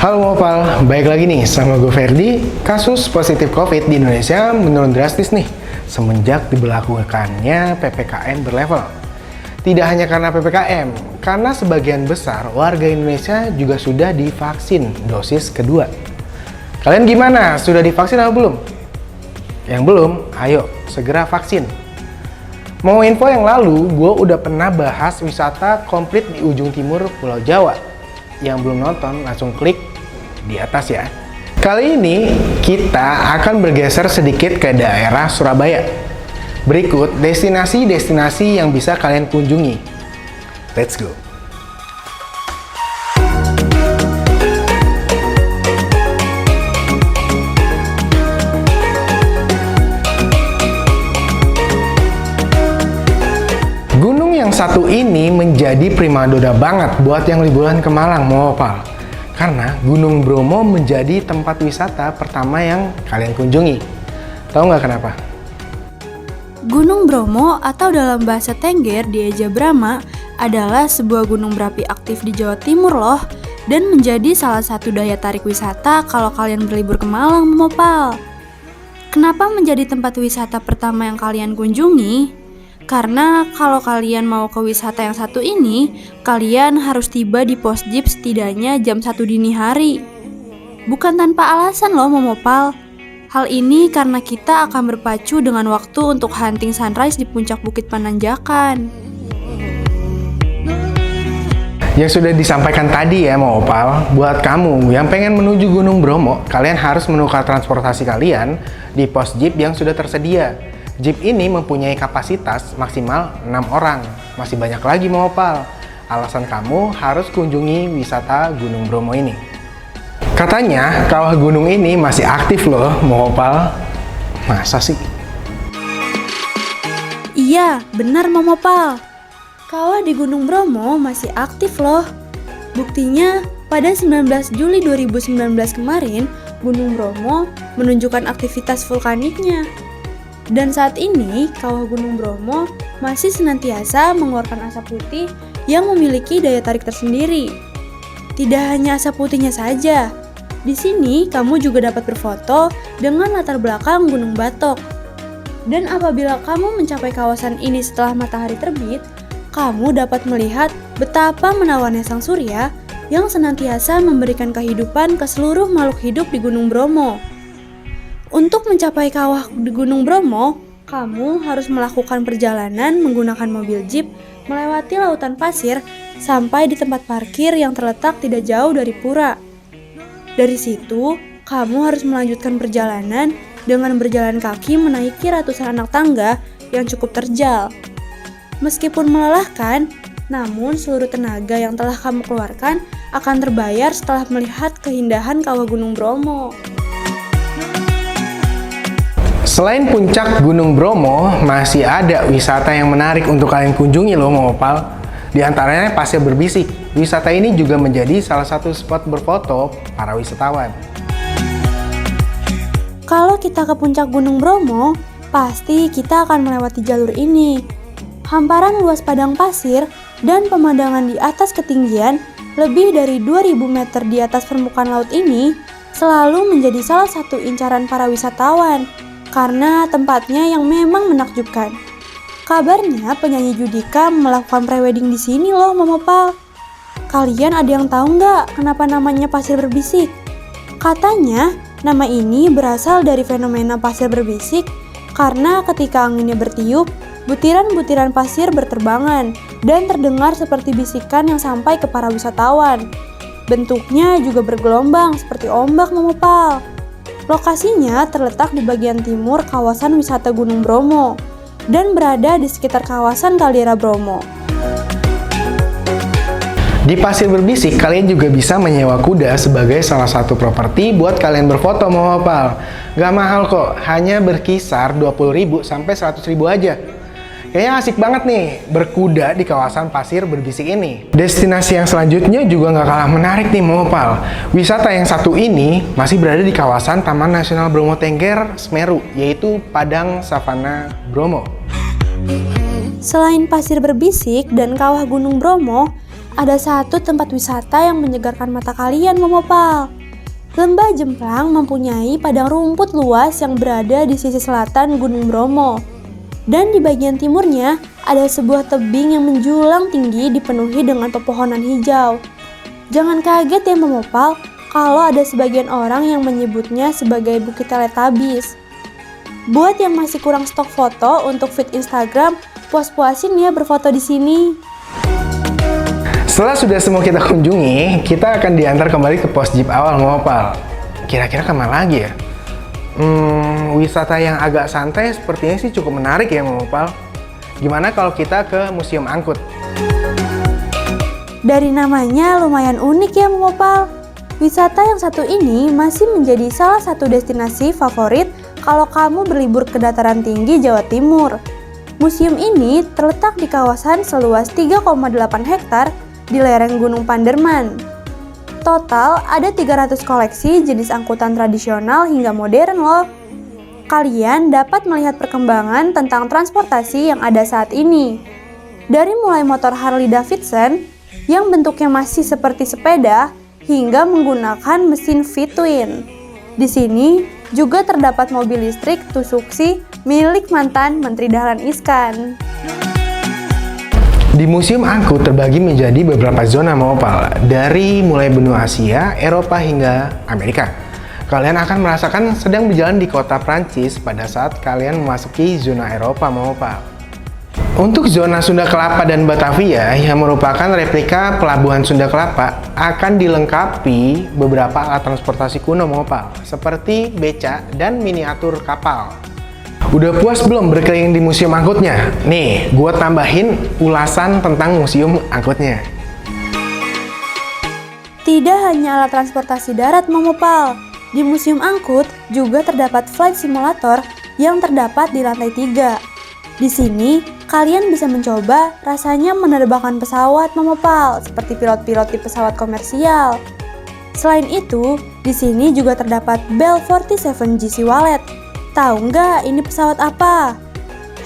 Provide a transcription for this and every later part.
Halo Mopal, baik lagi nih sama gue Ferdi. Kasus positif COVID di Indonesia menurun drastis nih semenjak diberlakukannya PPKM berlevel. Tidak hanya karena PPKM, karena sebagian besar warga Indonesia juga sudah divaksin dosis kedua. Kalian gimana? Sudah divaksin atau belum? Yang belum, ayo segera vaksin. Mau info yang lalu, gue udah pernah bahas wisata komplit di ujung timur Pulau Jawa. Yang belum nonton, langsung klik di atas ya. Kali ini kita akan bergeser sedikit ke daerah Surabaya. Berikut destinasi-destinasi yang bisa kalian kunjungi. Let's go! Gunung yang satu ini menjadi primadona banget buat yang liburan ke Malang, Mopal. Karena Gunung Bromo menjadi tempat wisata pertama yang kalian kunjungi. Tahu nggak kenapa? Gunung Bromo atau dalam bahasa Tengger Dieja Brama adalah sebuah gunung berapi aktif di Jawa Timur loh, dan menjadi salah satu daya tarik wisata kalau kalian berlibur ke Malang, Mopal. Kenapa menjadi tempat wisata pertama yang kalian kunjungi? Karena kalau kalian mau ke wisata yang satu ini, kalian harus tiba di pos jeep setidaknya jam 1 dini hari. Bukan tanpa alasan loh Momopal. Hal ini karena kita akan berpacu dengan waktu untuk hunting sunrise di puncak Bukit Pananjakan. Yang sudah disampaikan tadi ya Momopal, buat kamu yang pengen menuju Gunung Bromo, kalian harus menukar transportasi kalian di pos jeep yang sudah tersedia. Jeep ini mempunyai kapasitas maksimal 6 orang. Masih banyak lagi Mopal. Alasan kamu harus kunjungi wisata Gunung Bromo ini. Katanya kawah gunung ini masih aktif loh Mopal. Masa sih? Iya, benar Momopal. Kawah di Gunung Bromo masih aktif loh. Buktinya pada 19 Juli 2019 kemarin, Gunung Bromo menunjukkan aktivitas vulkaniknya. Dan saat ini, kawah Gunung Bromo masih senantiasa mengeluarkan asap putih yang memiliki daya tarik tersendiri. Tidak hanya asap putihnya saja, di sini kamu juga dapat berfoto dengan latar belakang Gunung Batok. Dan apabila kamu mencapai kawasan ini setelah matahari terbit, kamu dapat melihat betapa menawannya sang surya yang senantiasa memberikan kehidupan ke seluruh makhluk hidup di Gunung Bromo. Untuk mencapai kawah di Gunung Bromo, kamu harus melakukan perjalanan menggunakan mobil jeep melewati lautan pasir sampai di tempat parkir yang terletak tidak jauh dari pura. Dari situ, kamu harus melanjutkan perjalanan dengan berjalan kaki menaiki ratusan anak tangga yang cukup terjal. Meskipun melelahkan, namun seluruh tenaga yang telah kamu keluarkan akan terbayar setelah melihat keindahan kawah Gunung Bromo. Selain puncak Gunung Bromo, masih ada wisata yang menarik untuk kalian kunjungi loh Mopal. Di antaranya Pasir Berbisik. Wisata ini juga menjadi salah satu spot berfoto para wisatawan. Kalau kita ke puncak Gunung Bromo, pasti kita akan melewati jalur ini. Hamparan luas padang pasir dan pemandangan di atas ketinggian lebih dari 2000 meter di atas permukaan laut ini selalu menjadi salah satu incaran para wisatawan. Karena tempatnya yang memang menakjubkan. Kabarnya penyanyi Judika melakukan prewedding di sini loh Momopal. Kalian ada yang tahu nggak kenapa namanya Pasir Berbisik? Katanya nama ini berasal dari fenomena pasir berbisik karena ketika anginnya bertiup, butiran-butiran pasir berterbangan dan terdengar seperti bisikan yang sampai ke para wisatawan. Bentuknya juga bergelombang seperti ombak Momopal. Lokasinya terletak di bagian timur kawasan wisata Gunung Bromo dan berada di sekitar kawasan Kaldera Bromo. Di Pasir Berbisik, kalian juga bisa menyewa kuda sebagai salah satu properti buat kalian berfoto Mopal. Gak mahal kok, hanya berkisar 20.000 sampai 100.000 aja. Kayaknya asik banget nih berkuda di kawasan Pasir Berbisik ini. Destinasi yang selanjutnya juga nggak kalah menarik nih Mopal. Wisata yang satu ini masih berada di kawasan Taman Nasional Bromo Tengger Semeru, yaitu Padang Savana Bromo. Selain Pasir Berbisik dan Kawah Gunung Bromo, ada satu tempat wisata yang menyegarkan mata kalian, Momopal. Lembah Jemplang mempunyai padang rumput luas yang berada di sisi selatan Gunung Bromo. Dan di bagian timurnya ada sebuah tebing yang menjulang tinggi dipenuhi dengan pepohonan hijau. Jangan kaget ya Momopal, kalau ada sebagian orang yang menyebutnya sebagai Bukit Teletubbies. Buat yang masih kurang stok foto untuk feed Instagram, puas-puasin ya berfoto di sini. Setelah sudah semua kita kunjungi, kita akan diantar kembali ke pos jeep awal Momopal. Kira-kira kemana lagi ya? Wisata yang agak santai sepertinya sih cukup menarik ya Momopal. Gimana kalau kita ke Museum Angkut? Dari namanya lumayan unik ya Momopal. Wisata yang satu ini masih menjadi salah satu destinasi favorit kalau kamu berlibur ke dataran tinggi Jawa Timur. Museum ini terletak di kawasan seluas 3,8 hektar di lereng Gunung Panderman. Total ada 300 koleksi jenis angkutan tradisional hingga modern loh. Kalian dapat melihat perkembangan tentang transportasi yang ada saat ini. Dari mulai motor Harley Davidson yang bentuknya masih seperti sepeda hingga menggunakan mesin V-twin. Di sini juga terdapat mobil listrik Tusuksi milik mantan Menteri Dahlan Iskan. Di Museum Angkut terbagi menjadi beberapa zona Momopal, dari mulai benua Asia, Eropa hingga Amerika. Kalian akan merasakan sedang berjalan di kota Prancis pada saat kalian memasuki zona Eropa Momopal. Untuk zona Sunda Kelapa dan Batavia yang merupakan replika pelabuhan Sunda Kelapa akan dilengkapi beberapa alat transportasi kuno Momopal, seperti beca dan miniatur kapal. Udah puas belum berkeliling di Museum Angkutnya? Nih, gue tambahin ulasan tentang Museum Angkutnya. Tidak hanya alat transportasi darat Momopal, di Museum Angkut juga terdapat flight simulator yang terdapat di lantai 3. Di sini, kalian bisa mencoba rasanya menerbangkan pesawat Momopal seperti pilot-pilot di pesawat komersial. Selain itu, di sini juga terdapat Bell 47 GC Wallet. Tahu nggak ini pesawat apa?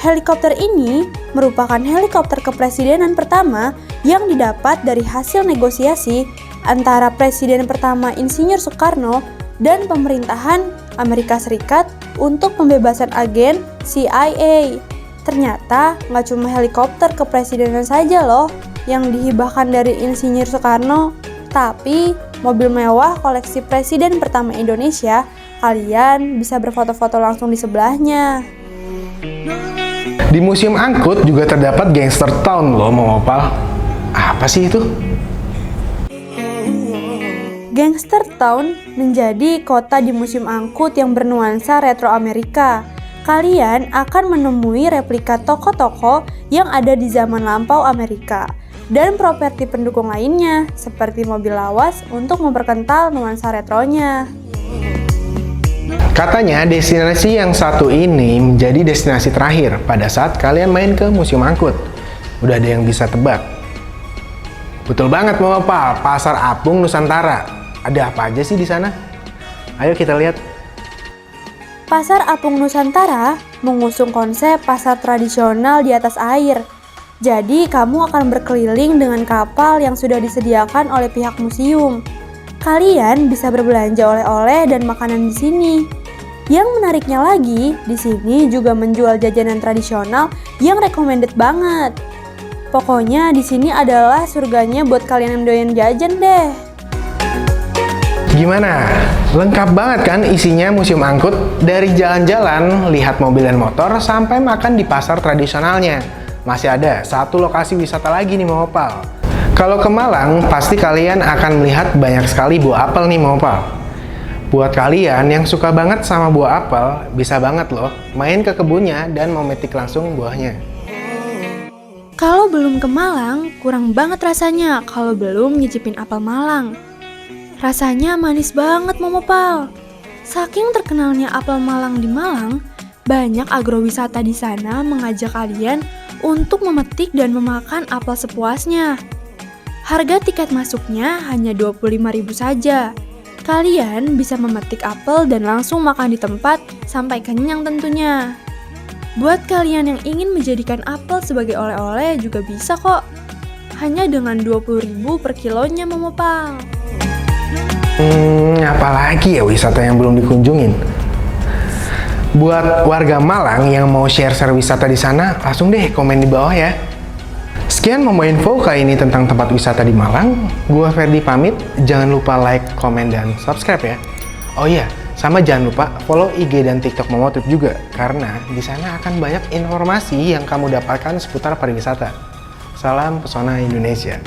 Helikopter ini merupakan helikopter kepresidenan pertama yang didapat dari hasil negosiasi antara Presiden pertama Insinyur Soekarno dan pemerintahan Amerika Serikat untuk pembebasan agen CIA. Ternyata nggak cuma helikopter kepresidenan saja loh yang dihibahkan dari Insinyur Soekarno, tapi mobil mewah koleksi Presiden pertama Indonesia. Kalian bisa berfoto-foto langsung di sebelahnya. Di Museum Angkut juga terdapat Gangster Town loh Momopal. Apa sih itu? Gangster Town menjadi kota di Museum Angkut yang bernuansa retro Amerika. Kalian akan menemui replika toko-toko yang ada di zaman lampau Amerika dan properti pendukung lainnya seperti mobil lawas untuk memperkental nuansa retronya. Katanya destinasi yang satu ini menjadi destinasi terakhir pada saat kalian main ke Museum Angkut. Udah ada yang bisa tebak? Betul banget Momopal, Pasar Apung Nusantara. Ada apa aja sih di sana? Ayo kita lihat. Pasar Apung Nusantara mengusung konsep pasar tradisional di atas air. Jadi kamu akan berkeliling dengan kapal yang sudah disediakan oleh pihak museum. Kalian bisa berbelanja oleh-oleh dan makanan di sini. Yang menariknya lagi, di sini juga menjual jajanan tradisional yang recommended banget. Pokoknya di sini adalah surganya buat kalian yang doyan jajan deh. Gimana? Lengkap banget kan isinya Museum Angkut? Dari jalan-jalan, lihat mobil dan motor, sampai makan di pasar tradisionalnya. Masih ada satu lokasi wisata lagi nih Momopal. Kalau ke Malang, pasti kalian akan melihat banyak sekali buah apel nih Momopal. Buat kalian yang suka banget sama buah apel, bisa banget loh main ke kebunnya dan memetik langsung buahnya. Kalau belum ke Malang, kurang banget rasanya kalau belum nyicipin apel Malang. Rasanya manis banget Momopal. Saking terkenalnya apel Malang di Malang, banyak agrowisata di sana mengajak kalian untuk memetik dan memakan apel sepuasnya. Harga tiket masuknya hanya 25.000 saja. Kalian bisa memetik apel dan langsung makan di tempat sampai kenyang tentunya. Buat kalian yang ingin menjadikan apel sebagai oleh-oleh juga bisa kok. hanya dengan 20.000 per kilonya Momopal. Apalagi ya wisata yang belum dikunjungin? Buat warga Malang yang mau share wisata di sana, langsung deh komen di bawah ya. Sekian Momo Info kali ini tentang tempat wisata di Malang. Gua Ferdi pamit, jangan lupa like, komen, dan subscribe ya. Oh iya, sama jangan lupa follow IG dan TikTok Momotrip juga, karena di sana akan banyak informasi yang kamu dapatkan seputar pariwisata. Salam pesona Indonesia.